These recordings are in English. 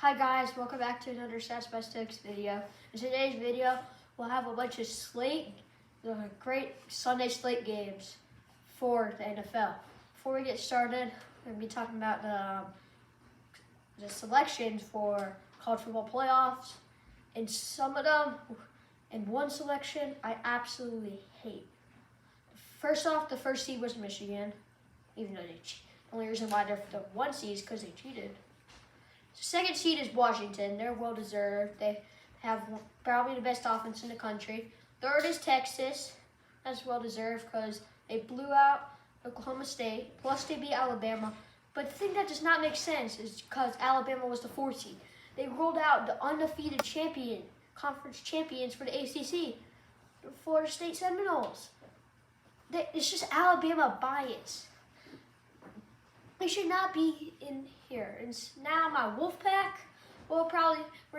Hi guys, welcome back to another Stats by Stokes video. In today's video, we'll have a bunch of great Sunday slate games for the NFL. Before we get started, we're going to be talking about the selections for college football playoffs. And some of them, and one selection, I absolutely hate. First off, the first seed was Michigan, even though the only reason why they're the one seed is because they cheated. Second seed is Washington. They're well-deserved. They have probably the best offense in the country. Third is Texas. That's well-deserved because they blew out Oklahoma State. Plus, they beat Alabama. But the thing that does not make sense is because Alabama was the fourth seed. They rolled out the undefeated conference champions for the ACC, the Florida State Seminoles. It's just Alabama bias. They should not be in here. And now my Wolfpack, we're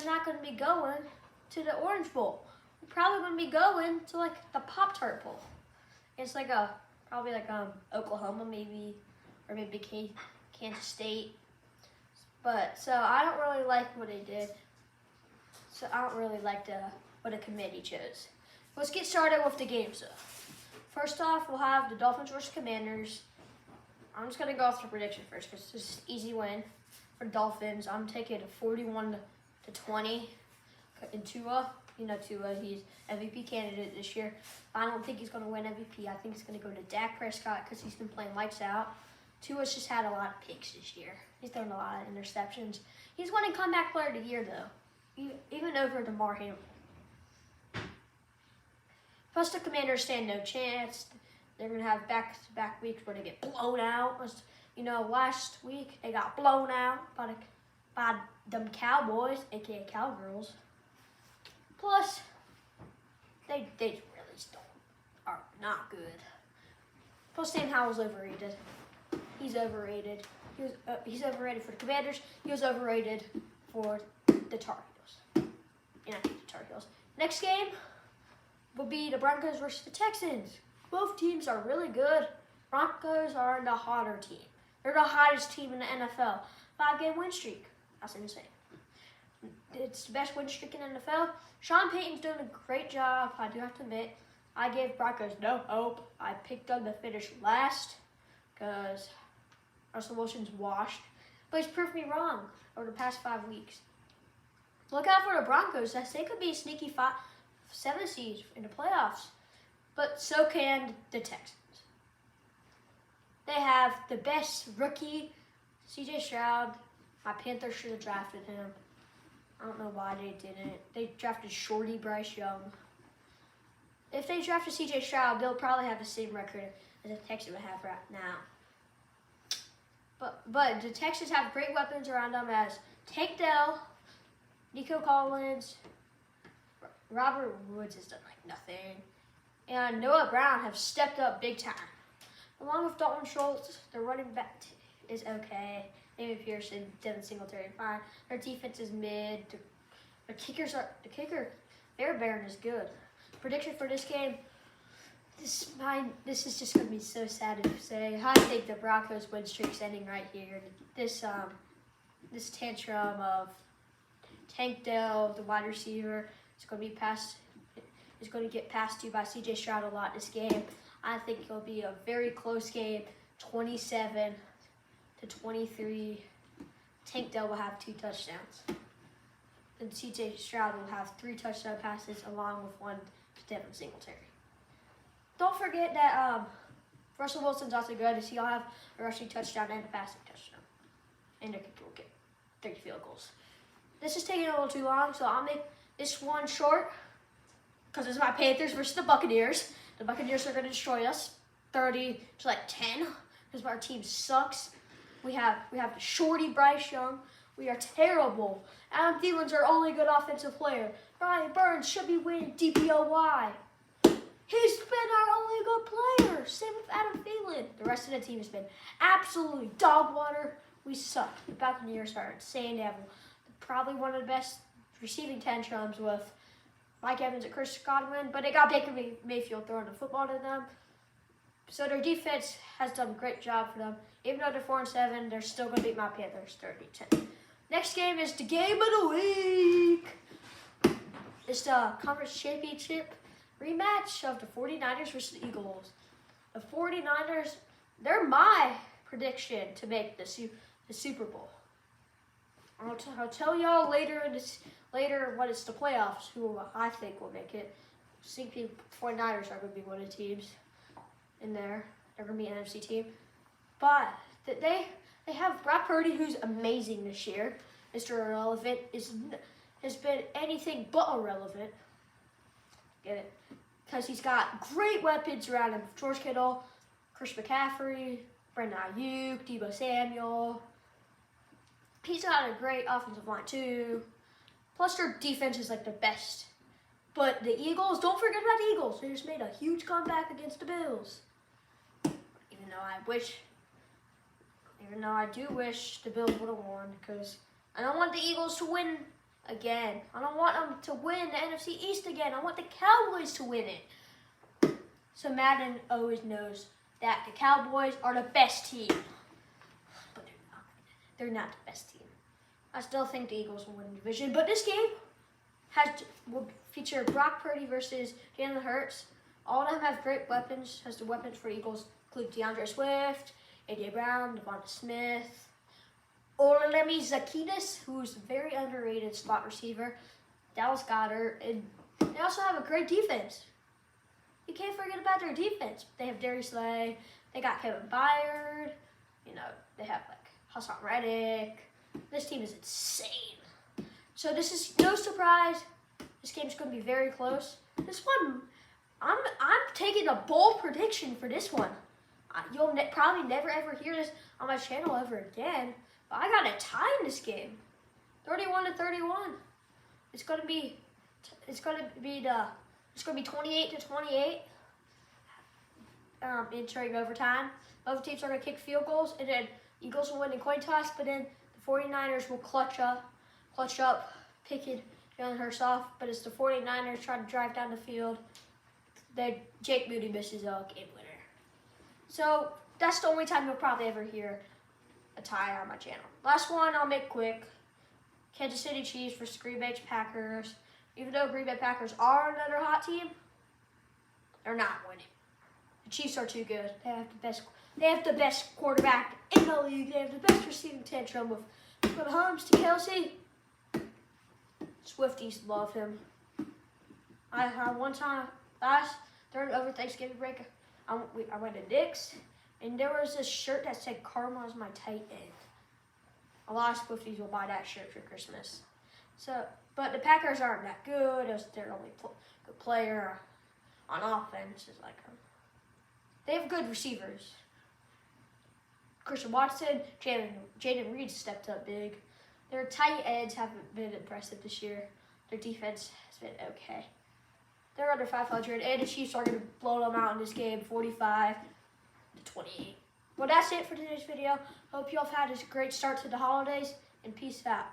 not going to be going to the Orange Bowl. We're probably going to be going to like the Pop-Tart Bowl. It's like probably Oklahoma maybe, or maybe Kansas State. But so I don't really like what they did. So I don't really like what the committee chose. Let's get started with the games though. First off, we'll have the Dolphins versus Commanders. I'm just going to go off the prediction first because this is an easy win for Dolphins. I'm taking a 41-20 in Tua. You know Tua, he's MVP candidate this year. I don't think he's going to win MVP. I think it's going to go to Dak Prescott because he's been playing lights out. Tua's just had a lot of picks this year. He's thrown a lot of interceptions. He's winning comeback player of the year, though, even over DeMar Hamlin. Plus, the Commanders stand no chance. They're going to have back-to-back weeks where they get blown out. You know, last week they got blown out by them Cowboys, a.k.a. Cowgirls. Plus, they really are not good. Plus, Sam Howell's overrated. He's overrated. He's overrated for the Commanders. He was overrated for the Tar Heels. And I hate the Tar Heels. Next game will be the Broncos versus the Texans. Both teams are really good. Broncos are the hotter team. They're the hottest team in the NFL. 5-game win streak. That's insane. It's the best win streak in the NFL. Sean Payton's doing a great job. I do have to admit, I gave Broncos no hope. I picked them to finish last because Russell Wilson's washed. But he's proved me wrong over the past 5 weeks. Look out for the Broncos. They could be a sneaky 7 seed in the playoffs. But so can the Texans. They have the best rookie, C.J. Stroud. My Panthers should have drafted him. I don't know why they didn't. They drafted Shorty Bryce Young. If they drafted C.J. Stroud, they'll probably have the same record as the Texans would have right now. But the Texans have great weapons around them as Tank Dell, Nico Collins, Robert Woods has done like nothing. And Noah Brown have stepped up big time. Along with Dalton Schultz, their running back is okay. David Pearson, Devin Singletary, fine. Their defense is mid. The kicker, Bear Baron is good. Prediction for this game, this is just going to be so sad to say. I think the Broncos win streak's ending right here. This tantrum of Tank Dell, the wide receiver, is going to get passed to by C.J. Stroud a lot this game. I think it'll be a very close game, 27-23. Tank Dell will have 2 touchdowns. And C.J. Stroud will have 3 touchdown passes along with 1 to Devin Singletary. Don't forget that Russell Wilson's also good. He'll have a rushing touchdown and a passing touchdown. And they will get 30 field goals. This is taking a little too long, so I'll make this one short. Because it's my Panthers versus the Buccaneers. The Buccaneers are going to destroy us 30-10 because our team sucks. We have the Shorty Bryce Young. We are terrible. Adam Thielen's our only good offensive player. Brian Burns should be winning DPOY. He's been our only good player. Same with Adam Thielen. The rest of the team has been absolutely dog water. We suck. The Buccaneers are insane. They have probably one of the best receiving tantrums with Mike Evans and Chris Godwin, but they got Baker Mayfield throwing the football to them. So their defense has done a great job for them. Even though they're 4-7, they're still going to beat my Panthers 30-10. Next game is the game of the week. It's the conference championship rematch of the 49ers versus the Eagles. The 49ers, they're my prediction to make the Super Bowl. I'll tell y'all later when it's the playoffs who I think will make it. I think the 49ers are going to be one of the teams in there. They're going to be an NFC team. But they have Brock Purdy, who's amazing this year. Mr. Irrelevant has been anything but irrelevant. Get it? Because he's got great weapons around him. George Kittle, Chris McCaffrey, Brandon Ayuk, Deebo Samuel. He's got a great offensive line too. Plus their defense is like the best. But the Eagles, don't forget about the Eagles. They just made a huge comeback against the Bills. Even though I do wish the Bills would have won, because I don't want the Eagles to win again. I don't want them to win the NFC East again. I want the Cowboys to win it. So Madden always knows that the Cowboys are the best team. But they're not. They're not the best team. I still think the Eagles will win the division. But this game will feature Brock Purdy versus Jalen Hurts. All of them have great weapons. The weapons for the Eagles include DeAndre Swift, A.J. Brown, Devonta Smith, Olalemi Zaccheaus, who's a very underrated slot receiver, Dallas Goedert, and they also have a great defense. You can't forget about their defense. They have Darius Slay, they got Kevin Byard, they have Hassan Reddick. This team is insane. So this is no surprise. This game's going to be very close. This one, I'm taking a bold prediction for this one. You'll probably never ever hear this on my channel ever again. But I got a tie in this game, 31-31. It's gonna be 28-28. Entering overtime. Both teams are gonna kick field goals, and then Eagles will win in coin toss. But then the 49ers will clutch up, picking Jalen Hurts off. But it's the 49ers trying to drive down the field. Then Jake Moody misses a game winner. So that's the only time you'll probably ever hear a tie on my channel. Last one, I'll make quick. Kansas City Chiefs versus Green Bay Packers. Even though Green Bay Packers are another hot team, they're not winning. The Chiefs are too good. They have the best quarterback in the league. They have the best receiving tantrum with Mahomes to Kelsey. Swifties love him. I had one time over Thanksgiving break, I went to Dick's, and there was this shirt that said "Karma is my tight end." A lot of Swifties will buy that shirt for Christmas. But the Packers aren't that good. Their only good player on offense is they have good receivers. Christian Watson, Jaden Reed stepped up big. Their tight ends haven't been impressive this year. Their defense has been okay. They're under 500, and the Chiefs are going to blow them out in this game, 45-28. Well, that's it for today's video. Hope you all have had a great start to the holidays, and peace out.